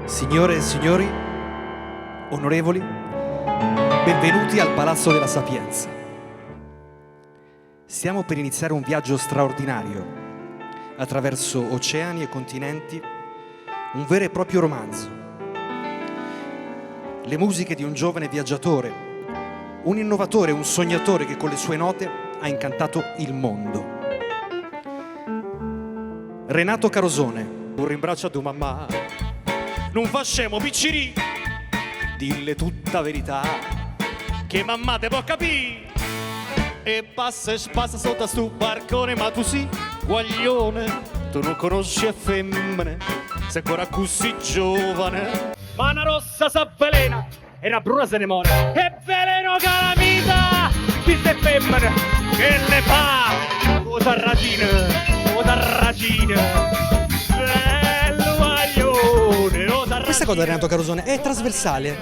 Signore e signori, onorevoli, benvenuti al Palazzo della Sapienza. Stiamo per iniziare un viaggio straordinario attraverso oceani e continenti, un vero e proprio romanzo. Le musiche di un giovane viaggiatore, un innovatore, un sognatore che con le sue note ha incantato il mondo. Renato Carosone. Un rimbraccio a tua mamma, non facciamo picciri, dille tutta verità, che mamma te può capire. E passa e spassa sotto sto barcone, ma tu sì, guaglione, tu non conosci le femmine, sei ancora così giovane. Ma una rossa s'avvelena e una bruna se ne muore, e veleno calamita di ste femmine che le fa cosa ragina, cosa ragina. Questa cosa di Renato Carosone è trasversale,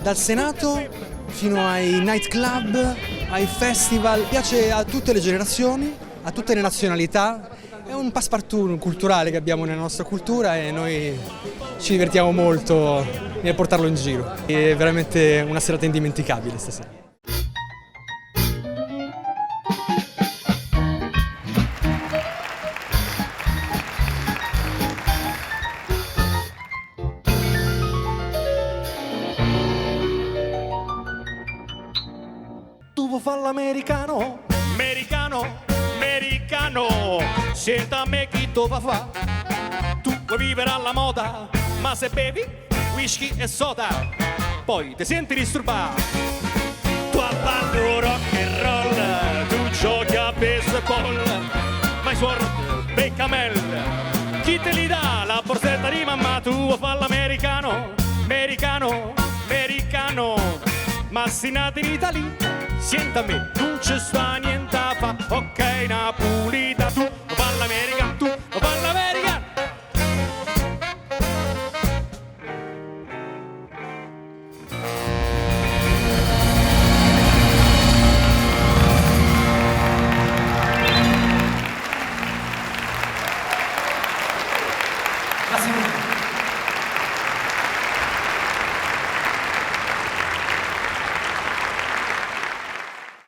dal Senato fino ai nightclub, ai festival, piace a tutte le generazioni, a tutte le nazionalità, è un passepartout culturale che abbiamo nella nostra cultura e noi ci divertiamo molto nel portarlo in giro. È veramente una serata indimenticabile stasera. Tu vuoi fare l'americano? Americano, americano, senta a me chi tu va fa. Tu vuoi vivere alla moda, ma se bevi whisky e soda, poi ti senti disturbato. Tu abbando rock and roll, tu giochi a baseball, ma i suoni beccamel, chi te li dà la borsetta di mamma? Tu vuoi fare l'americano, americano, americano, ma si nati in Italia. Senta me, non ci sta niente a fa, ok, na